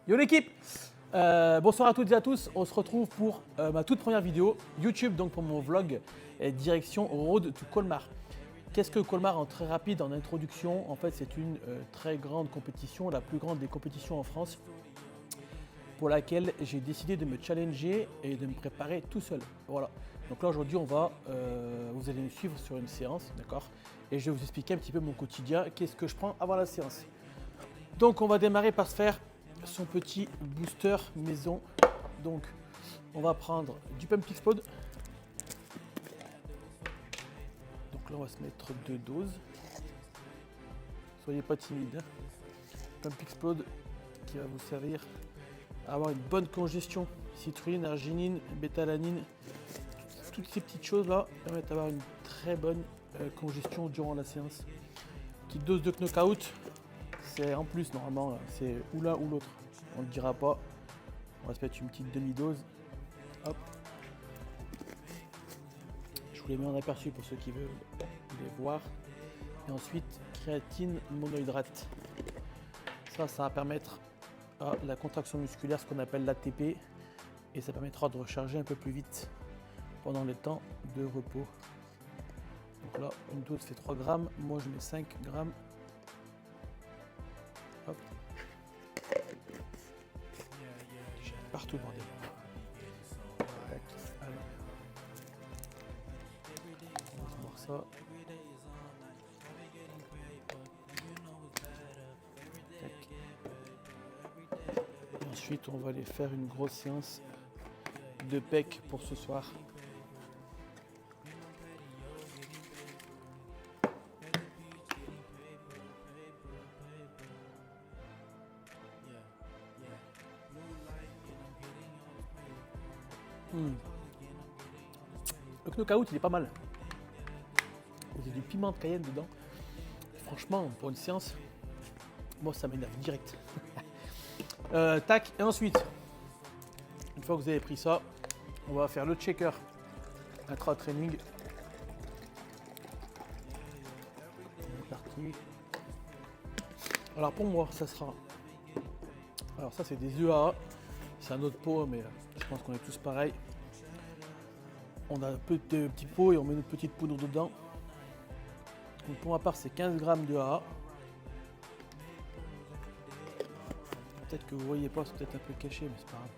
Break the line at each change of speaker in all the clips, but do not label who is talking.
Yo l'équipe, bonsoir à toutes et à tous. On se retrouve pour ma toute première vidéo YouTube, donc pour mon vlog direction Road to Colmar. Qu'est-ce que Colmar? En très rapide, en introduction, en fait c'est une très grande compétition, la plus grande des compétitions en France, pour laquelle j'ai décidé de me challenger et de me préparer tout seul. Voilà. Donc là aujourd'hui vous allez me suivre sur une séance, d'accord? Et je vais vous expliquer un petit peu mon quotidien, qu'est-ce que je prends avant la séance. Donc on va démarrer par se faire son petit booster maison. Donc on va prendre du Pump Explode. Donc là on va se mettre 2 doses. Soyez pas timide. Pump Explode qui va vous servir à avoir une bonne congestion. Citrulline, arginine, bétalanine, toutes ces petites choses là permettent d'avoir une très bonne congestion durant la séance. Petite dose de knockout. C'est en plus normalement, c'est ou l'un ou l'autre. On ne le dira pas. On va se mettre une petite demi-dose. Hop. Je vous les mets en aperçu pour ceux qui veulent les voir. Et ensuite, créatine monohydrate. Ça va permettre à la contraction musculaire, ce qu'on appelle l'ATP. Et ça permettra de recharger un peu plus vite pendant les temps de repos. Donc là, une dose fait 3 grammes. Moi, je mets 5 grammes. Hop. Partout, bordel. Tac. Alors. On va voir ça. Tac. Et ensuite, on va aller faire une grosse séance de pec pour ce soir. Le knockout il est pas mal. Il y a du piment de Cayenne dedans. Franchement, pour une séance, moi ça m'énerve direct. Tac, et ensuite, une fois que vous avez pris ça, on va faire le checker intra-training. C'est parti. Alors pour moi, ça sera. Alors ça c'est des EAA. C'est un autre pot, mais je pense qu'on est tous pareils. On a un peu de petits pots et on met notre petite poudre dedans. Donc pour ma part, c'est 15 grammes de AA. Peut-être que vous voyez pas, c'est peut-être un peu caché, mais c'est pas grave.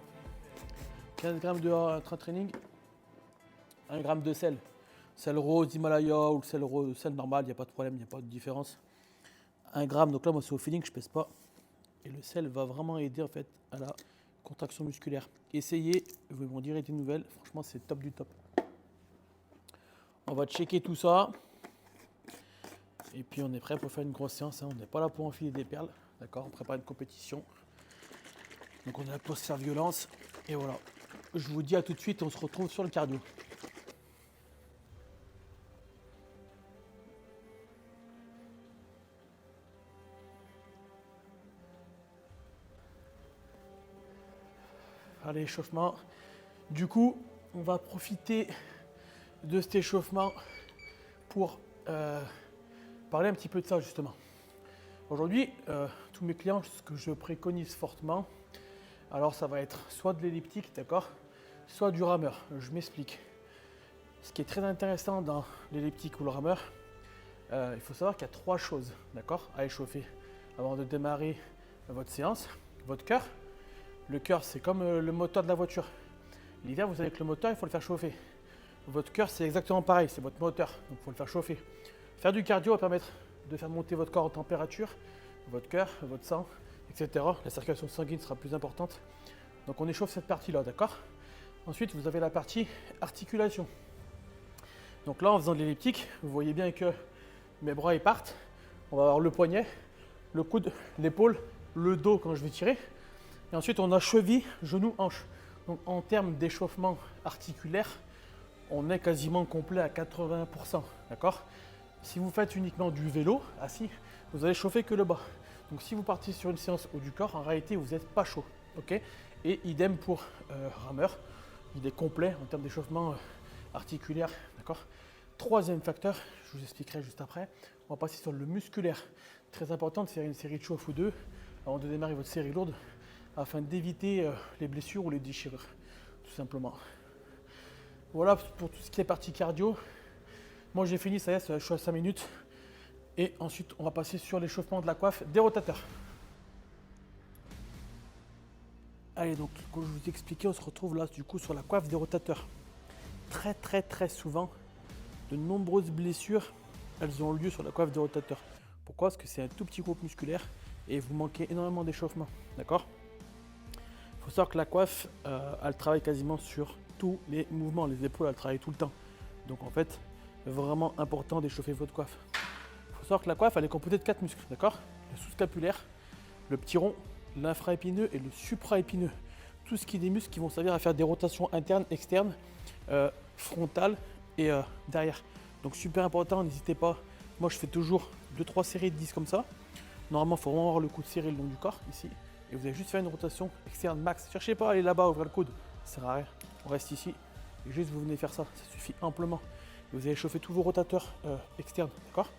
15 grammes de AA intra-training. 1 gramme de sel. Sel rose Himalaya ou le sel normal, il n'y a pas de problème, il n'y a pas de différence. 1 gramme, donc là moi c'est au feeling, je pèse pas. Et le sel va vraiment aider en fait à la contraction musculaire. Essayez, vous m'en direz des nouvelles, franchement c'est top du top. On va checker tout ça. Et puis on est prêt pour faire une grosse séance, hein. On n'est pas là pour enfiler des perles, d'accord? On prépare une compétition. Donc on est là pour se faire violence. Et voilà. Je vous dis à tout de suite, on se retrouve sur le cardio. Allez, échauffement. Du coup, on va profiter de cet échauffement pour parler un petit peu de ça justement. Aujourd'hui, tous mes clients, ce que je préconise fortement, alors ça va être soit de l'elliptique, d'accord, soit du rameur. Je m'explique. Ce qui est très intéressant dans l'elliptique ou le rameur, il faut savoir qu'il y a 3 choses, d'accord, à échauffer avant de démarrer votre séance. Votre cœur. Le cœur, c'est comme le moteur de la voiture. L'hiver, vous savez que le moteur, il faut le faire chauffer. Votre cœur, c'est exactement pareil, c'est votre moteur, donc il faut le faire chauffer. Faire du cardio va permettre de faire monter votre corps en température, votre cœur, votre sang, etc. La circulation sanguine sera plus importante. Donc on échauffe cette partie-là, d'accord? Ensuite, vous avez la partie articulation. Donc là, en faisant de l'elliptique, vous voyez bien que mes bras ils partent. On va avoir le poignet, le coude, l'épaule, le dos quand je vais tirer. Et ensuite, on a cheville, genou, hanche. Donc en termes d'échauffement articulaire, on est quasiment complet à 80%, d'accord? Si vous faites uniquement du vélo, assis, vous allez chauffer que le bas. Donc si vous partez sur une séance haut du corps, en réalité, vous n'êtes pas chaud, ok? Et idem pour rameur, il est complet en termes d'échauffement articulaire, d'accord? Troisième facteur, je vous expliquerai juste après, on va passer sur le musculaire. Très important de faire une série de chauffe ou deux avant de démarrer votre série lourde afin d'éviter les blessures ou les déchirures, tout simplement. Voilà pour tout ce qui est partie cardio. Moi j'ai fini, ça y est, je suis à 5 minutes. Et ensuite on va passer sur l'échauffement de la coiffe des rotateurs. Allez, donc comme je vous ai expliqué, on se retrouve là du coup sur la coiffe des rotateurs. Très souvent, de nombreuses blessures, elles ont lieu sur la coiffe des rotateurs. Pourquoi? Parce que c'est un tout petit groupe musculaire et vous manquez énormément d'échauffement. D'accord? Il faut savoir que la coiffe, elle travaille quasiment sur tous les mouvements. Les épaules, elles travaillent tout le temps. Donc en fait, vraiment important d'échauffer votre coiffe. Il faut savoir que la coiffe, elle est composée de 4 muscles. D'accord? Le sous-scapulaire, le petit rond, l'infraépineux et le supraépineux. Tout ce qui est des muscles qui vont servir à faire des rotations internes, externes, frontales et derrière. Donc super important, n'hésitez pas. Moi je fais toujours 2-3 séries de 10 comme ça. Normalement il faut vraiment avoir le coude serré le long du corps ici. Et vous allez juste faire une rotation externe max. Cherchez pas à aller là-bas, ouvrir le coude, ça sert à rien. On reste ici et juste vous venez faire ça, ça suffit amplement. Et vous allez chauffer tous vos rotateurs externes, d'accord?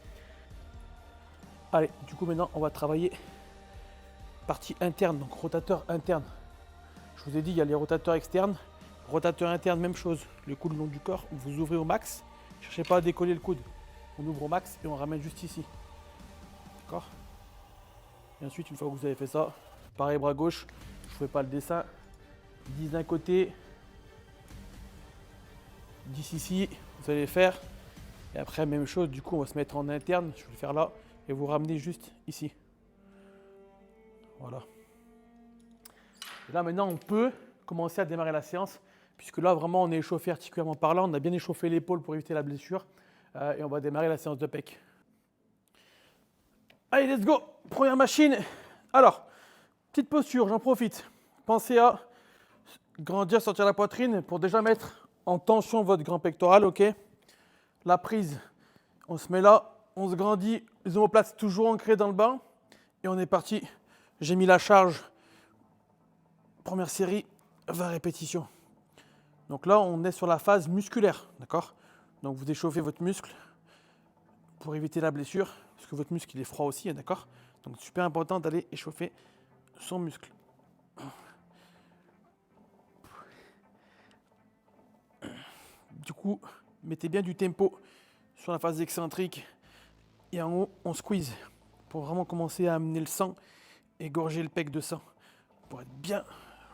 Allez, du coup maintenant on va travailler partie interne, donc rotateur interne. Je vous ai dit, il y a les rotateurs externes. Rotateur interne, même chose. Le coude le long du corps, vous ouvrez au max. Cherchez pas à décoller le coude. On ouvre au max et on ramène juste ici. D'accord? Et ensuite, une fois que vous avez fait ça, pareil bras gauche. Je ne fais pas le dessin. 10 d'un côté. 10 ici. Vous allez faire. Et après, même chose. Du coup, on va se mettre en interne. Je vais le faire là. Et vous ramenez juste ici. Voilà. Et là maintenant on peut commencer à démarrer la séance puisque là vraiment on est échauffé articulairement parlant, on a bien échauffé l'épaule pour éviter la blessure et on va démarrer la séance de pec. Allez let's go, première machine. Alors, petite posture, j'en profite. Pensez à grandir, sortir la poitrine pour déjà mettre en tension votre grand pectoral, ok? La prise, on se met là, on se grandit, les omoplates toujours ancrées dans le bas et on est parti. J'ai mis la charge. Première série, 20 répétitions. Donc là, on est sur la phase musculaire, d'accord? Donc vous échauffez votre muscle pour éviter la blessure, parce que votre muscle il est froid aussi, d'accord? Donc super important d'aller échauffer son muscle. Du coup, mettez bien du tempo sur la phase excentrique et en haut, on squeeze pour vraiment commencer à amener le sang, égorger le pec de sang pour être bien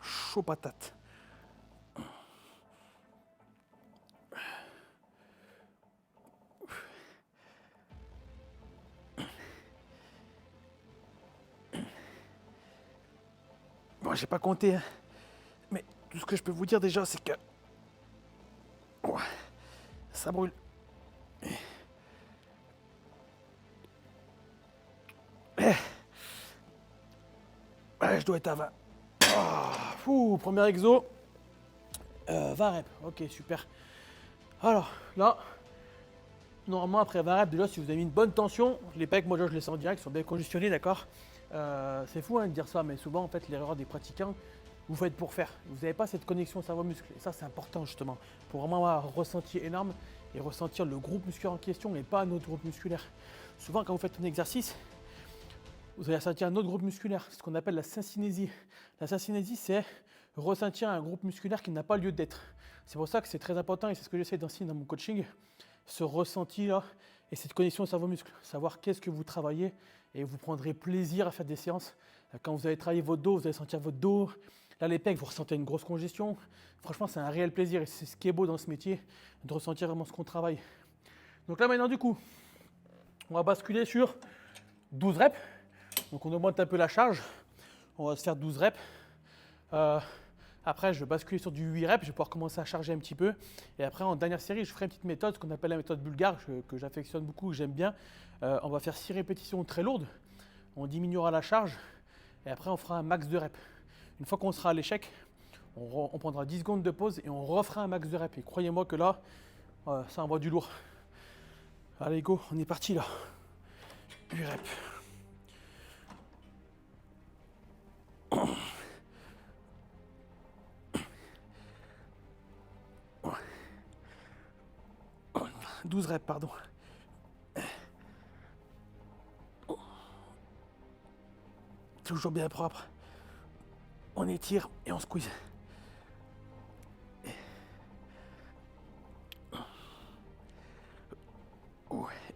chaud patate. Bon, j'ai pas compté, hein. Mais tout ce que je peux vous dire déjà, c'est que ça brûle. Je dois être à 20. Premier exo. 20 reps. Ok, super. Alors, là, normalement, après 20 reps, déjà, si vous avez mis une bonne tension, les pecs, moi, je les sens direct, ils sont bien congestionnés, d'accord? C'est fou de dire ça, mais souvent, en fait, l'erreur des pratiquants, vous faites pour faire. Vous n'avez pas cette connexion cerveau-muscle. Et ça, c'est important, justement, pour vraiment avoir un ressenti énorme et ressentir le groupe musculaire en question et pas un autre groupe musculaire. Souvent, quand vous faites un exercice, vous allez ressentir un autre groupe musculaire, ce qu'on appelle la syncynésie. La syncynésie, c'est ressentir un groupe musculaire qui n'a pas lieu d'être. C'est pour ça que c'est très important et c'est ce que j'essaie d'enseigner dans mon coaching, ce ressenti-là et cette connexion cerveau-muscle. Savoir qu'est-ce que vous travaillez et vous prendrez plaisir à faire des séances. Quand vous allez travailler votre dos, vous allez sentir votre dos. Là, les pecs, vous ressentez une grosse congestion. Franchement, c'est un réel plaisir et c'est ce qui est beau dans ce métier, de ressentir vraiment ce qu'on travaille. Donc là, maintenant, du coup, on va basculer sur 12 reps. Donc on augmente un peu la charge, on va se faire 12 reps. Après je vais basculer sur du 8 reps, je vais pouvoir commencer à charger un petit peu. Et après en dernière série, je ferai une petite méthode, ce qu'on appelle la méthode bulgare, que j'affectionne beaucoup, que j'aime bien. On va faire 6 répétitions très lourdes, on diminuera la charge et après on fera un max de reps. Une fois qu'on sera à l'échec, on prendra 10 secondes de pause et on refera un max de reps. Et croyez-moi que là, ça envoie du lourd. Allez go, on est parti là. 8 reps. 12 reps, pardon. Toujours bien propre. On étire et on squeeze.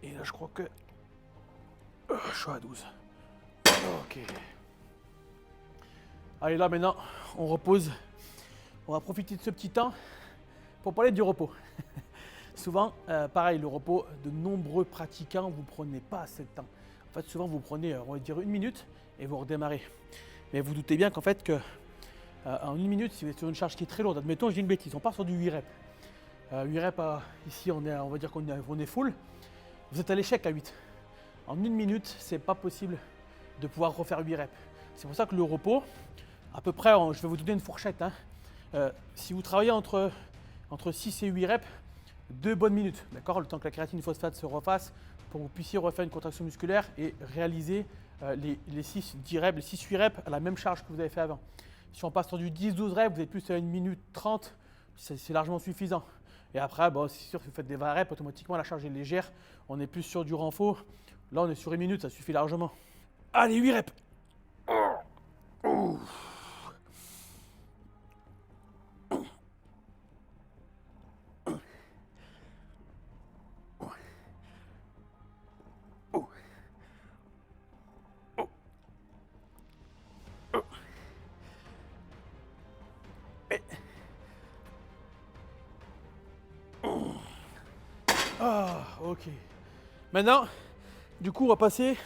Et là, je crois que je suis à 12. Ok. Allez, là, maintenant, on repose. On va profiter de ce petit temps pour parler du repos. Souvent, pareil, le repos, de nombreux pratiquants, vous ne prenez pas assez de temps. En fait, souvent, vous prenez, on va dire, 1 minute et vous redémarrez. Mais vous doutez bien qu'en fait, en 1 minute, si vous êtes sur une charge qui est très lourde, admettons, je dis une bêtise, on part sur du 8 reps. 8 reps, ici, on va dire qu'on est full. Vous êtes à l'échec à 8. En 1 minute, c'est pas possible de pouvoir refaire 8 reps. C'est pour ça que le repos, à peu près, je vais vous donner une fourchette. Si vous travaillez entre 6 et 8 reps, 2 bonnes minutes, d'accord, le temps que la kératine phosphate se refasse pour que vous puissiez refaire une contraction musculaire et réaliser les 6-10 reps, les 6-8 reps à la même charge que vous avez fait avant. Si on passe sur du 10-12 reps, vous êtes plus à 1 minute 30, c'est largement suffisant. Et après, bon, c'est sûr, si vous faites des 20 reps, automatiquement la charge est légère, on est plus sur du renfort. Là, on est sur 1 minute, ça suffit largement. Allez, 8 reps. Ah, ok. Maintenant, du coup, on va passer.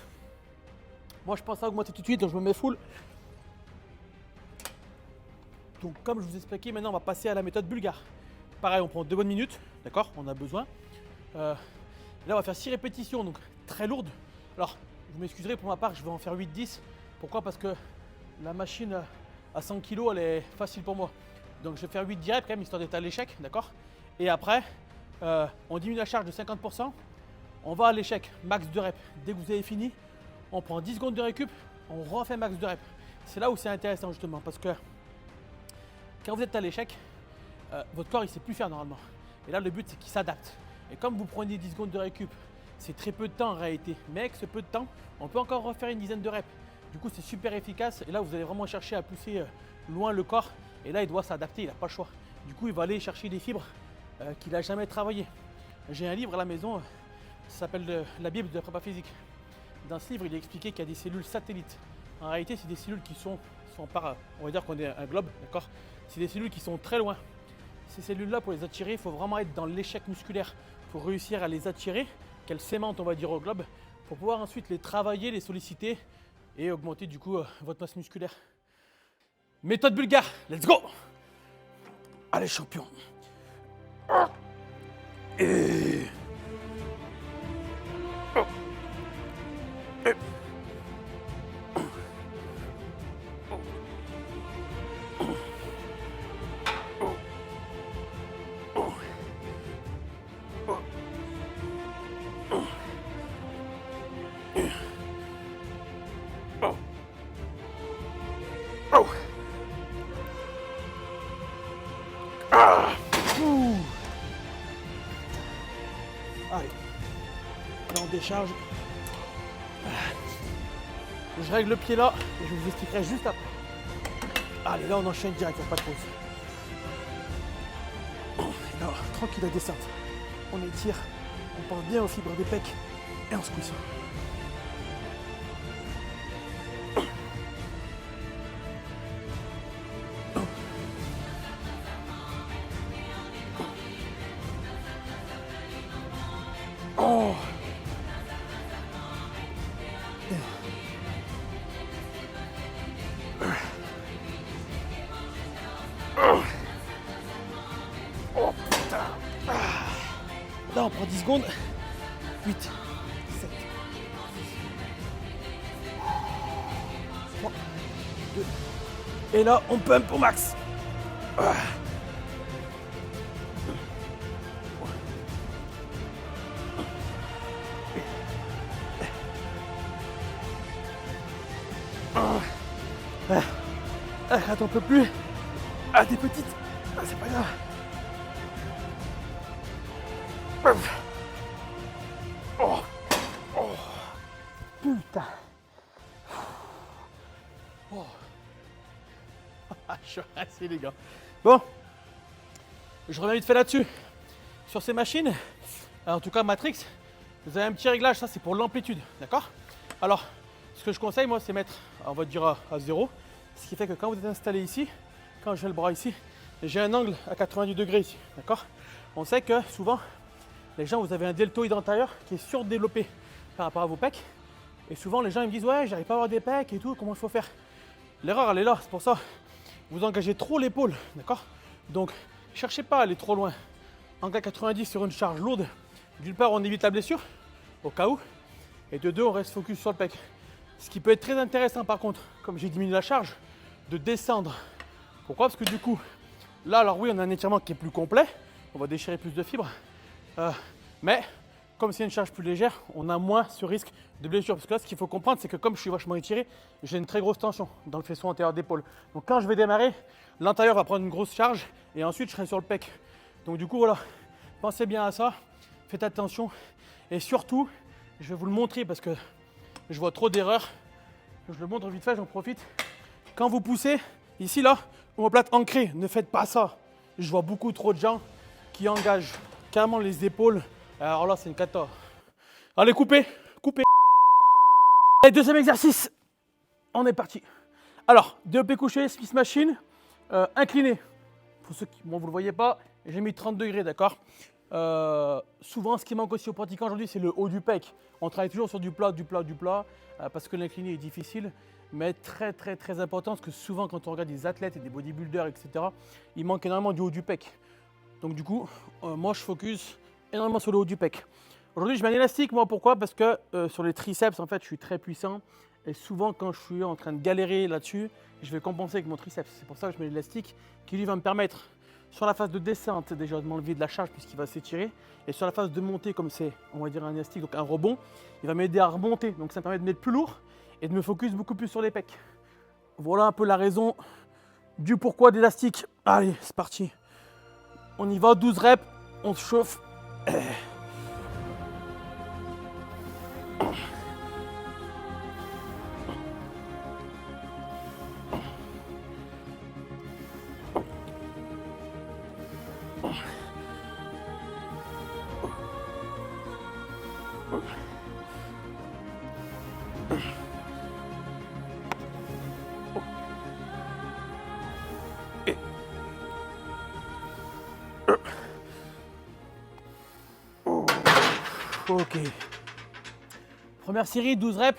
Moi, je pense à augmenter tout de suite, donc je me mets full. Donc, comme je vous expliquais, maintenant, on va passer à la méthode bulgare. Pareil, on prend 2 bonnes minutes, d'accord, on a besoin. Là, on va faire 6 répétitions, donc très lourdes. Alors, vous m'excuserez, pour ma part, je vais en faire 8-10. Pourquoi? Parce que la machine à 100 kg, elle est facile pour moi. Donc, je vais faire 8 reps quand même, histoire d'être à l'échec, d'accord. Et après, on diminue la charge de 50%. On va à l'échec, max de reps. Dès que vous avez fini, on prend 10 secondes de récup, on refait max de reps. C'est là où c'est intéressant justement, parce que quand vous êtes à l'échec, votre corps il ne sait plus faire normalement. Et là, le but c'est qu'il s'adapte. Et comme vous prenez 10 secondes de récup, c'est très peu de temps en réalité. Mais avec ce peu de temps, on peut encore refaire une dizaine de reps. Du coup, c'est super efficace. Et là, vous allez vraiment chercher à pousser loin le corps. Et là, il doit s'adapter, il n'a pas le choix. Du coup, il va aller chercher des fibres qu'il n'a jamais travaillées. J'ai un livre à la maison, ça s'appelle la Bible de la prépa physique. Dans ce livre, il est expliqué qu'il y a des cellules satellites. En réalité, c'est des cellules qui sont par, on va dire qu'on est un globe, d'accord. C'est des cellules qui sont très loin. Ces cellules-là, pour les attirer, il faut vraiment être dans l'échec musculaire pour réussir à les attirer, qu'elles s'aimantent, on va dire, au globe, pour pouvoir ensuite les travailler, les solliciter et augmenter du coup votre masse musculaire. Méthode bulgare, let's go! Allez, champion! Et... Allez, là on décharge. Je règle le pied là et je vous expliquerai juste après. Allez, là on enchaîne direct, il n'y a pas de pause. Et là, tranquille la descente. On étire, on pense bien aux fibres des pecs et on squeeze. Oh! Oh putain! Là on prend 10 secondes. 8, 7, 3, 2. Et là on pump au max. Attends, on peut plus. Ah, des petites. Ah, c'est pas grave. Putain. Oh. Je suis rincé les gars. Bon, je reviens vite fait là-dessus. Sur ces machines, en tout cas Matrix, vous avez un petit réglage, ça c'est pour l'amplitude, d'accord? Alors, ce que je conseille moi c'est mettre, on va dire à 0, ce qui fait que quand vous êtes installé ici, quand j'ai le bras ici, j'ai un angle à 90 degrés ici, d'accord? On sait que souvent, les gens, vous avez un deltoïde antérieur qui est surdéveloppé par rapport à vos pecs. Et souvent les gens ils me disent ouais j'arrive pas à avoir des pecs et tout, comment il faut faire? L'erreur elle est là, c'est pour ça. Vous engagez trop l'épaule, d'accord? Donc cherchez pas à aller trop loin. Angle à 90 sur une charge lourde, d'une part on évite la blessure, au cas où, et de deux on reste focus sur le pec. Ce qui peut être très intéressant par contre, comme j'ai diminué la charge, de descendre. Pourquoi? Parce que du coup, là alors oui on a un étirement qui est plus complet, on va déchirer plus de fibres, mais comme c'est une charge plus légère, on a moins ce risque de blessure. Parce que là, ce qu'il faut comprendre, c'est que comme je suis vachement étiré, j'ai une très grosse tension dans le faisceau antérieur d'épaule. Donc quand je vais démarrer, l'antérieur va prendre une grosse charge et ensuite je serai sur le pec. Donc du coup, voilà, pensez bien à ça, faites attention. Et surtout, je vais vous le montrer parce que je vois trop d'erreurs. Je le montre vite fait, j'en profite. Quand vous poussez, ici là, omoplate ancrée, ne faites pas ça. Je vois beaucoup trop de gens qui engagent carrément les épaules. Alors là, c'est une cata. Allez, coupez, coupez. Allez, deuxième exercice. On est parti. Alors, développé couché, Smith Machine, incliné. Pour ceux qui, bon, vous ne le voyez pas, j'ai mis 30 degrés, d'accord. Souvent, ce qui manque aussi aux pratiquants aujourd'hui, c'est le haut du pec. On travaille toujours sur du plat, parce que l'incliné est difficile, mais très, très, très important, parce que souvent, quand on regarde des athlètes et des bodybuilders, etc., il manque énormément du haut du pec. Donc du coup, moi, je focus énormément sur le haut du pec. Aujourd'hui, je mets un élastique, moi, pourquoi? Parce que sur les triceps, en fait, je suis très puissant. Et souvent, quand je suis en train de galérer là-dessus, je vais compenser avec mon triceps. C'est pour ça que je mets l'élastique qui, lui, va me permettre, sur la phase de descente, déjà de m'enlever de la charge puisqu'il va s'étirer. Et sur la phase de montée, comme c'est, on va dire, un élastique, donc un rebond, il va m'aider à remonter. Donc ça me permet de mettre plus lourd et de me focus beaucoup plus sur les pecs. Voilà un peu la raison du pourquoi d'élastique. Allez, c'est parti. On y va, 12 reps, on se chauffe. Ok. Première série, 12 reps.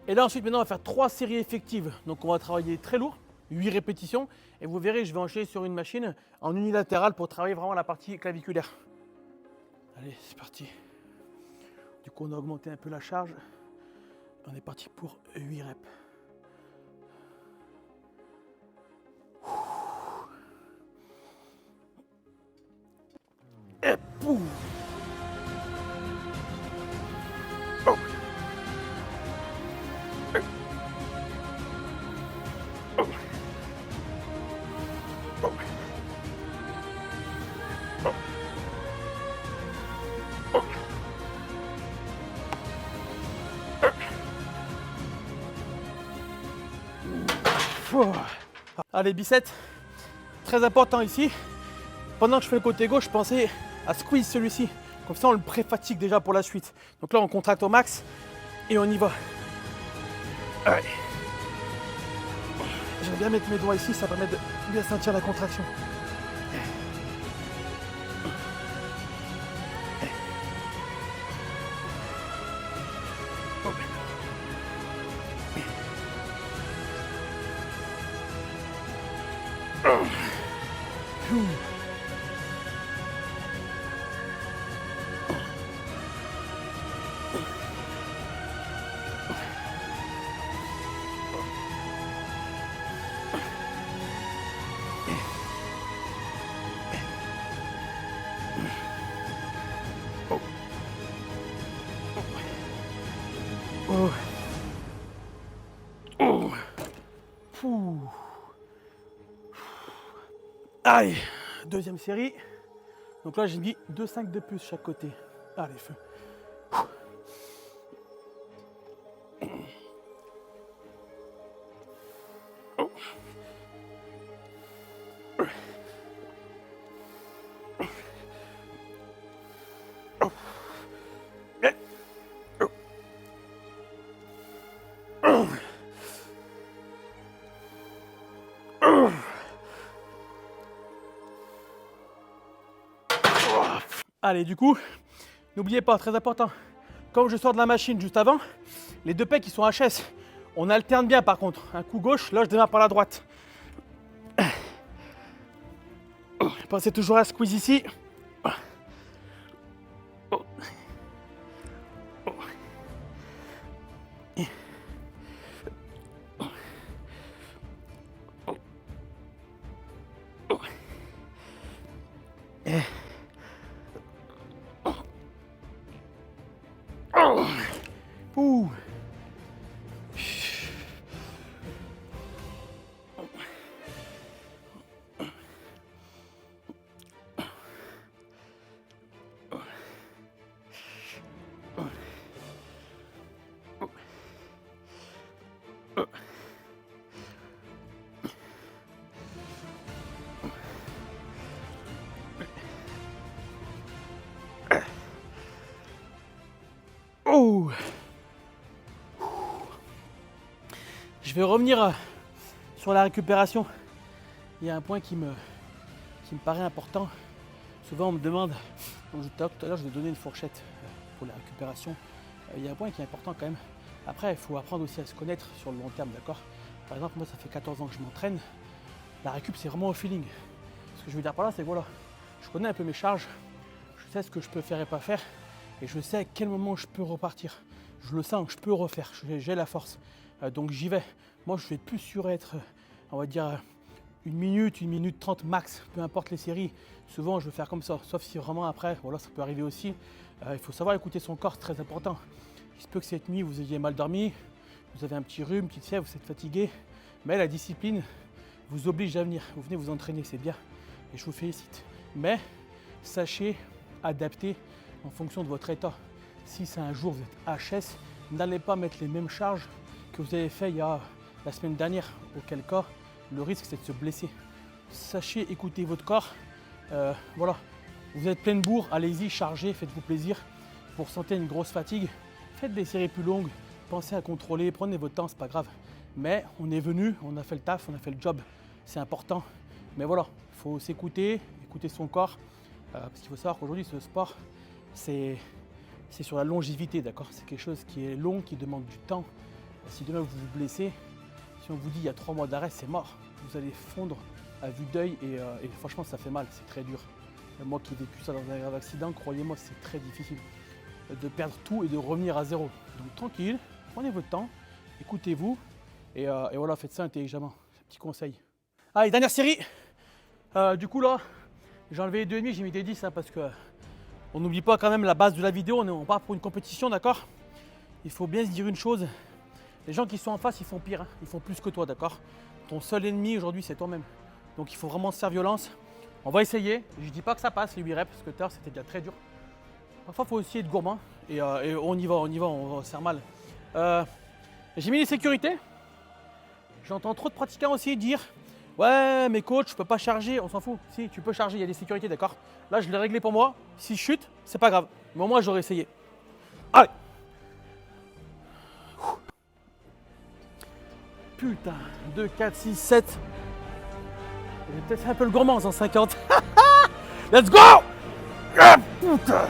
Et là ensuite, maintenant, on va faire 3 séries effectives. Donc on va travailler très lourd, 8 répétitions. Et vous verrez, je vais enchaîner sur une machine en unilatéral pour travailler vraiment la partie claviculaire. Allez, c'est parti. Du coup, on a augmenté un peu la charge. On est parti pour 8 reps. Et pouf. Allez, biceps, très important ici. Pendant que je fais le côté gauche, je pensais à squeeze celui-ci. Comme ça, on le pré-fatigue déjà pour la suite. Donc là, on contracte au max et on y va. Allez. J'aime bien mettre mes doigts ici, ça permet de bien sentir la contraction. Oh. Oh. Pouh. Allez, deuxième série. Donc là, j'ai mis 2 5 de plus chaque côté. Allez, feu. Allez, du coup, n'oubliez pas, très important, comme je sors de la machine juste avant, les deux pecs qui sont HS, on alterne bien par contre. Un coup gauche, là je démarre par la droite. Pensez toujours à squeeze ici. Ouh. Oh. Je vais revenir sur la récupération. Il y a un point qui me paraît important. Souvent on me demande, tout à l'heure je vais donner une fourchette pour la récupération. Il y a un point qui est important quand même. Après il faut apprendre aussi à se connaître sur le long terme, d'accord? Par exemple moi ça fait 14 ans que je m'entraîne. La récup c'est vraiment au feeling. Ce que je veux dire par là c'est que voilà, je connais un peu mes charges, je sais ce que je peux faire et pas faire, et je sais à quel moment je peux repartir. Je le sens, je peux refaire, j'ai la force. Donc j'y vais. Moi je vais plus sur être, on va dire, 1 minute 30 max, peu importe les séries. Souvent je vais faire comme ça, sauf si vraiment après, voilà, ça peut arriver aussi. Il faut savoir écouter son corps, c'est très important. Il se peut que cette nuit vous ayez mal dormi, vous avez un petit rhume, une petite fièvre, vous êtes fatigué, mais la discipline vous oblige à venir. Vous venez vous entraîner, c'est bien, et je vous félicite. Mais sachez adapter en fonction de votre état. Si c'est un jour vous êtes HS, n'allez pas mettre les mêmes charges que vous avez fait il y a la semaine dernière, auquel cas le risque c'est de se blesser. Sachez écouter votre corps. Voilà, vous êtes pleine bourre, allez-y, chargez, faites-vous plaisir. Vous ressentez une grosse fatigue, faites des séries plus longues, pensez à contrôler, prenez votre temps, c'est pas grave. Mais on est venu, on a fait le taf, on a fait le job, c'est important. Mais voilà, il faut s'écouter, écouter son corps, parce qu'il faut savoir qu'aujourd'hui ce sport, c'est sur la longévité, d'accord? C'est quelque chose qui est long, qui demande du temps. Si demain vous vous blessez, si on vous dit il y a 3 mois d'arrêt, c'est mort. Vous allez fondre à vue d'œil et franchement ça fait mal, c'est très dur. Moi qui ai vécu ça dans un grave accident, croyez-moi c'est très difficile de perdre tout et de revenir à zéro. Donc tranquille, prenez votre temps, écoutez-vous et voilà, faites ça intelligemment. C'est un petit conseil. Allez, dernière série. Du coup là, j'ai enlevé les 2,5, j'ai mis des 10 hein, parce que on n'oublie pas quand même la base de la vidéo, on part pour une compétition, d'accord? Il faut bien se dire une chose, les gens qui sont en face, ils font pire, hein. Ils font plus que toi, d'accord? Ton seul ennemi aujourd'hui, c'est toi-même. Donc il faut vraiment se faire violence. On va essayer, je dis pas que ça passe les 8 reps, parce que tout à l'heure c'était déjà très dur. Parfois il faut aussi être gourmand, et on y va, on se serre mal. J'ai mis les sécurités. J'entends trop de pratiquants aussi dire ouais mais coach je peux pas charger, on s'en fout. Si tu peux charger, il y a des sécurités, d'accord? Là je l'ai réglé pour moi, si je chute, c'est pas grave. Mais au moins j'aurais essayé. Allez. Putain, 2, 4, 6, 7. J'ai peut-être fait un peu le gourmand en 150. Let's go! Ah, putain!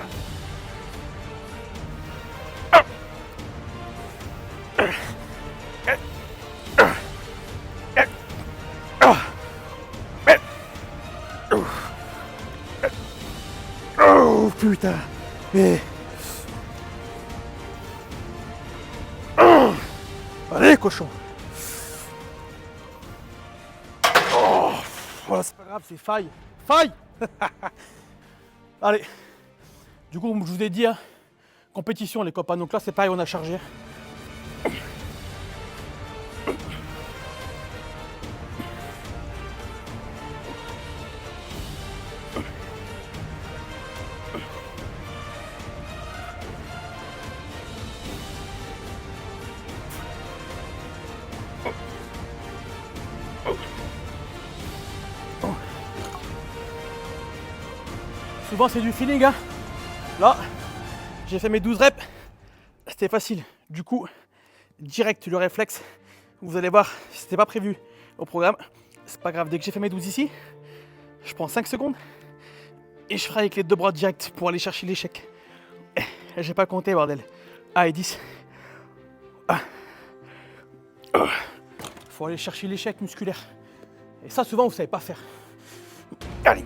Oh putain! Et... Allez cochon! Oh, voilà, c'est pas grave, c'est faille! Faille! Allez! Du coup, je vous ai dit, hein, compétition les copains, donc là c'est pareil, on a chargé. Souvent c'est du feeling, hein. Là, j'ai fait mes 12 reps, c'était facile. Du coup, direct le réflexe, vous allez voir, c'était pas prévu au programme. C'est pas grave, dès que j'ai fait mes 12 ici, je prends 5 secondes Et je ferai avec les deux bras direct pour aller chercher l'échec. J'ai pas compté, bordel. Allez, 10. Faut aller chercher l'échec musculaire. Et ça, souvent, vous savez pas faire. Allez.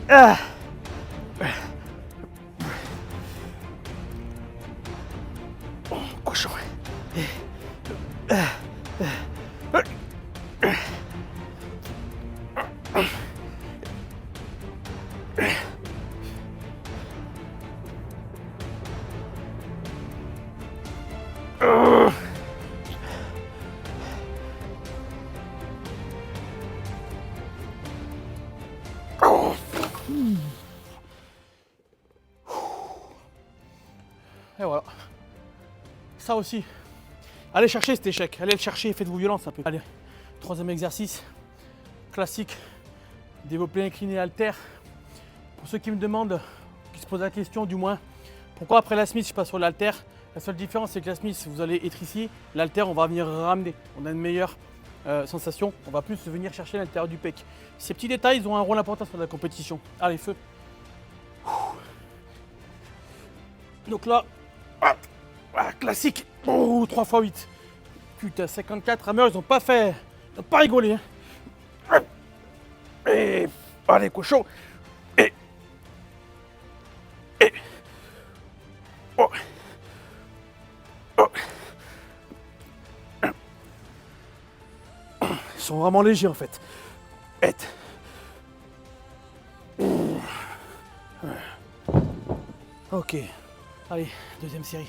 Ah. Cochon. Et voilà. Ça aussi. Allez chercher cet échec. Allez le chercher, faites-vous violence un peu. Allez, troisième exercice. Classique. Développé incliné haltère. Pour ceux qui me demandent, qui se posent la question du moins, pourquoi après la Smith je passe sur l'haltère? La seule différence c'est que la Smith, vous allez être ici. L'haltère, on va venir ramener. On a une meilleure sensation. On va plus venir chercher l'intérieur du pec. Ces petits détails, ils ont un rôle important sur la compétition. Allez, feu. Donc là, classique. Oh, 3 x 8. Putain, 54 rameurs, ils ont pas fait. Ils ont pas rigolé. Hein. Et allez, cochon. Et oh. Oh. Ils sont vraiment légers en fait. Et ok. Allez, deuxième série.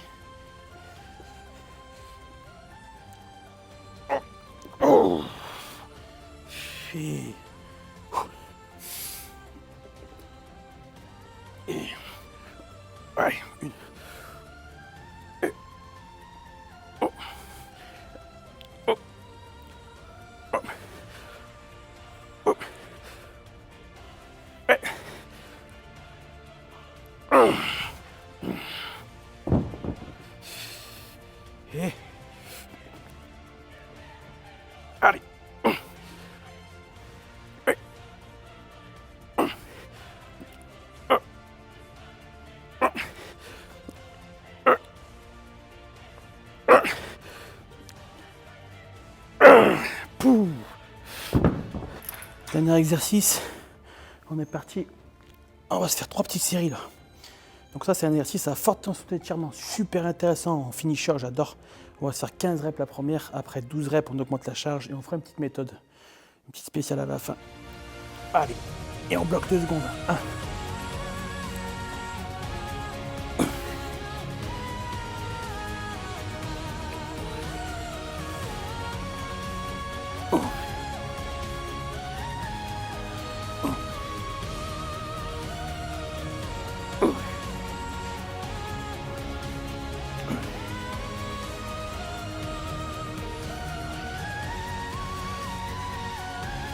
Oh. Et... Allez, une. Et... Oh. Oh. Oh. Oh. Et... Oh. Et... Allez. Dernier exercice, on est parti. On va se faire 3 petites séries là. Donc ça c'est un exercice à forte tension d'étirement, super intéressant en finisher, j'adore. On va se faire 15 reps la première, après 12 reps on augmente la charge et on fera une petite méthode, une petite spéciale à la fin. Allez, et on bloque 2 secondes. 1.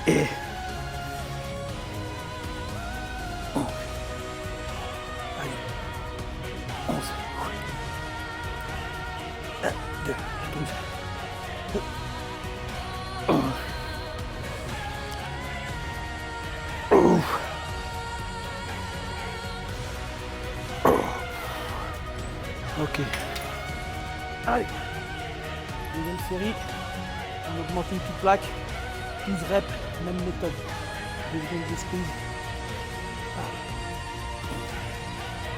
Et... Allez. 11. 1, 2, 12. 2. Ok. Allez. Deuxième série. On augmente une petite plaque. 12 reps, même méthode. 2 secondes de squeeze.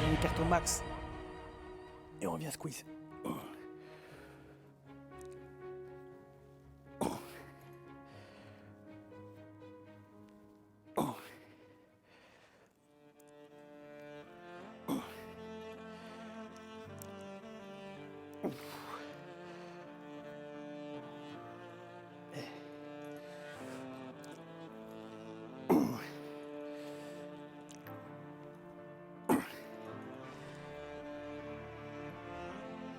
On écarte au max. Et on revient squeeze.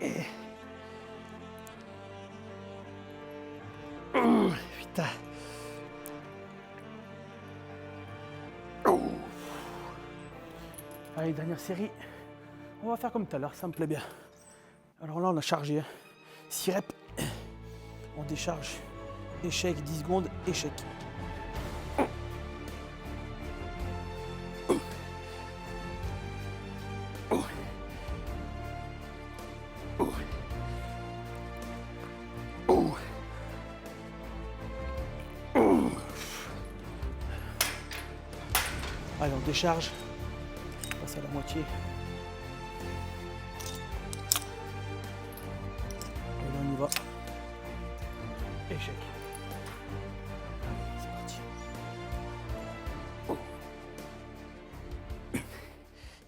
Et... putain. Allez, dernière série. On va faire comme tout à l'heure, ça me plaît bien. Alors là, on a chargé 6 reps. On décharge. Échec, 10 secondes, échec. Allez, on décharge. On passe à la moitié. Et là, on y va. Échec. Allez, c'est parti.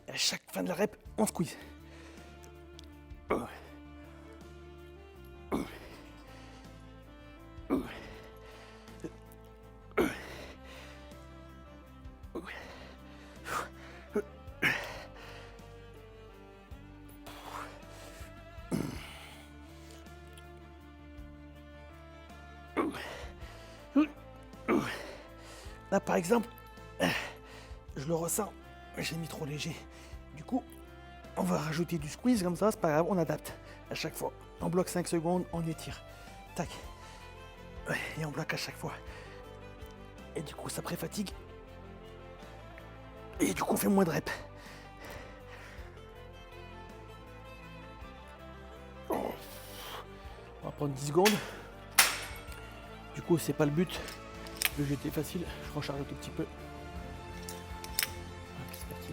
Et à chaque fin de la rep, on squeeze. Là, par exemple, je le ressens, j'ai mis trop léger. Du coup, on va rajouter du squeeze comme ça, c'est pas grave, on adapte à chaque fois. On bloque 5 secondes, on étire. Tac. Et on bloque à chaque fois. Et du coup, ça pré-fatigue. Et du coup, on fait moins de reps. On va prendre 10 secondes. Du coup, c'est pas le but. Le jeter facile, je recharge un tout petit peu. Allez, c'est parti.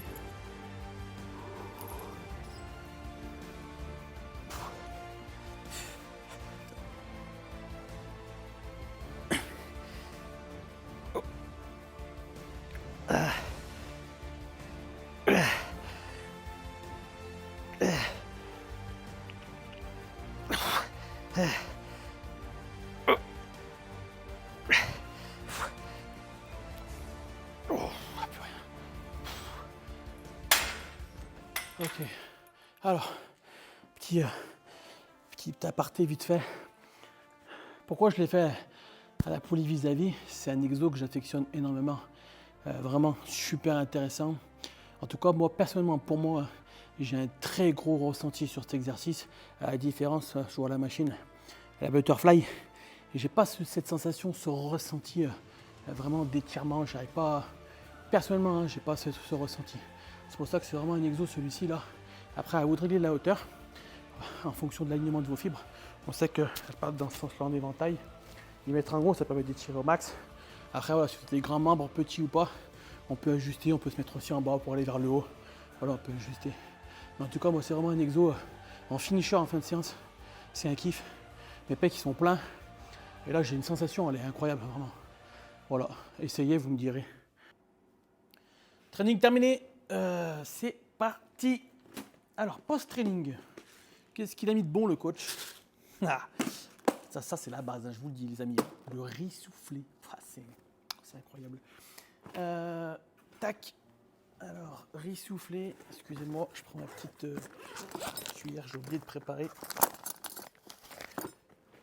Ok, alors, petit aparté vite fait. Pourquoi je l'ai fait à la poulie vis-à-vis? C'est un exo que j'affectionne énormément. Vraiment super intéressant. En tout cas, moi, personnellement, pour moi, j'ai un très gros ressenti sur cet exercice. À la différence, je vois la machine, la butterfly, et j'ai pas cette sensation, ce ressenti vraiment d'étirement. J'arrive pas, personnellement, j'ai pas ce ressenti. C'est pour ça que c'est vraiment un exo celui-ci là. Après, à vous de régler la hauteur en fonction de l'alignement de vos fibres. On sait qu'elles partent dans ce sens-là en éventail. Les mettre en gros, ça permet d'étirer au max. Après, voilà, si vous avez des grands membres, petits ou pas, on peut ajuster, on peut se mettre aussi en bas pour aller vers le haut. Voilà, on peut ajuster. Mais en tout cas, moi, c'est vraiment un exo en finisher en fin de séance. C'est un kiff. Mes pecs, ils sont pleins. Et là, j'ai une sensation, elle est incroyable, vraiment. Voilà, essayez, vous me direz. Training terminé. C'est parti. Alors, post-training. Qu'est-ce qu'il a mis de bon, le coach? Ça c'est la base, hein, je vous le dis, les amis. Le riz soufflé. C'est incroyable. Tac. Alors, riz soufflé. Excusez-moi, je prends ma petite cuillère, j'ai oublié de préparer.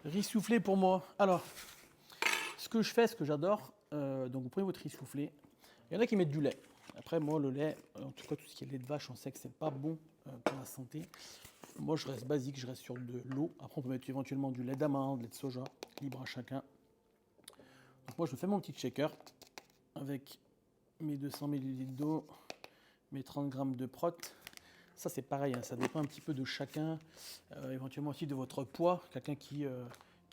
Riz soufflé pour moi. Alors, ce que je fais, ce que j'adore, donc vous prenez votre riz soufflé. Il y en a qui mettent du lait. Après, moi, le lait, en tout cas, tout ce qui est lait de vache, on sait que c'est pas bon pour la santé. Moi, je reste basique, je reste sur de l'eau. Après, on peut mettre éventuellement du lait d'amande, lait de soja, libre à chacun. Donc moi, je me fais mon petit shaker avec mes 200 ml d'eau, mes 30 g de prot. Ça, c'est pareil, hein, ça dépend un petit peu de chacun, éventuellement aussi de votre poids. Quelqu'un qui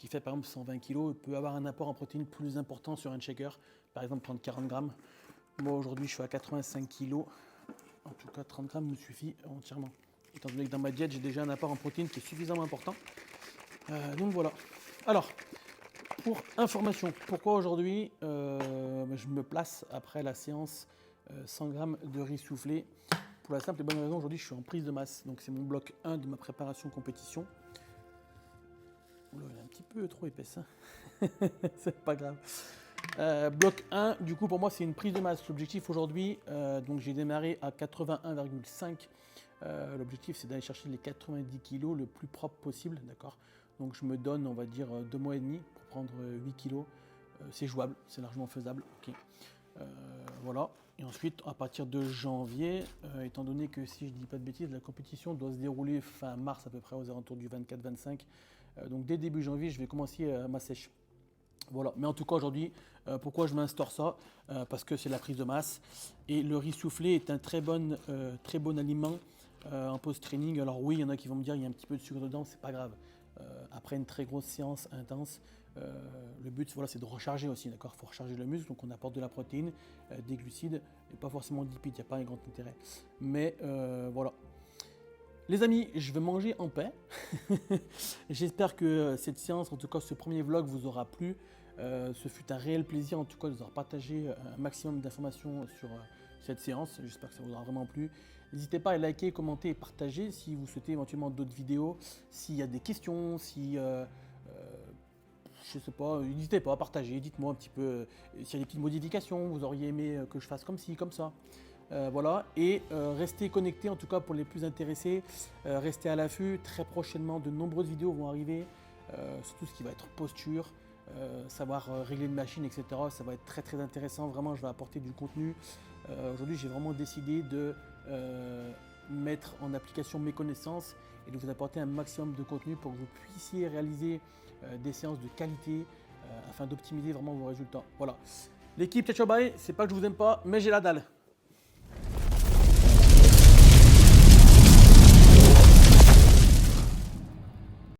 fait par exemple 120 kg peut avoir un apport en protéines plus important sur un shaker. Par exemple, prendre 40 g. Moi, aujourd'hui, je suis à 85 kg. En tout cas, 30 g me suffit entièrement. Étant donné que dans ma diète, j'ai déjà un apport en protéines qui est suffisamment important. Donc voilà. Alors, pour information, pourquoi aujourd'hui je me place après la séance 100 g de riz soufflé? Pour la simple et bonne raison, aujourd'hui je suis en prise de masse. Donc c'est mon bloc 1 de ma préparation compétition. Oula, elle est un petit peu trop épaisse. Hein. C'est pas grave. Bloc 1, du coup pour moi c'est une prise de masse. L'objectif aujourd'hui, donc j'ai démarré à 81,5. L'objectif c'est d'aller chercher les 90 kg le plus propre possible, d'accord. Donc je me donne, on va dire, 2 mois et demi pour prendre 8 kg. C'est jouable, c'est largement faisable. Okay. Voilà. Et ensuite, à partir de janvier, étant donné que si je dis pas de bêtises, la compétition doit se dérouler fin mars à peu près, aux alentours du 24-25. Donc dès début janvier, je vais commencer ma sèche. Voilà, mais en tout cas aujourd'hui, pourquoi je m'instaure ça? Parce que c'est la prise de masse et le riz soufflé est un très bon aliment en post-training. Alors oui, il y en a qui vont me dire il y a un petit peu de sucre dedans, c'est pas grave. Après une très grosse séance intense, le but voilà, c'est de recharger aussi, d'accord? Il faut recharger le muscle, donc on apporte de la protéine, des glucides et pas forcément de lipides, il n'y a pas un grand intérêt. Mais voilà. Les amis, je vais manger en paix. J'espère que cette séance, en tout cas ce premier vlog, vous aura plu. Ce fut un réel plaisir en tout cas de vous avoir partagé un maximum d'informations sur cette séance. J'espère que ça vous aura vraiment plu. N'hésitez pas à liker, commenter et partager si vous souhaitez éventuellement d'autres vidéos. S'il y a des questions, si je sais pas, n'hésitez pas à partager, dites-moi un petit peu s'il y a des petites modifications, vous auriez aimé que je fasse comme ci, comme ça. Voilà, et restez connectés en tout cas pour les plus intéressés, restez à l'affût, très prochainement de nombreuses vidéos vont arriver, sur tout ce qui va être posture, savoir régler une machine, etc. Ça va être très très intéressant, vraiment je vais apporter du contenu. Aujourd'hui j'ai vraiment décidé de mettre en application mes connaissances et de vous apporter un maximum de contenu pour que vous puissiez réaliser des séances de qualité afin d'optimiser vraiment vos résultats. Voilà. L'équipe, ciao ciao bye, c'est pas que je vous aime pas, mais j'ai la dalle.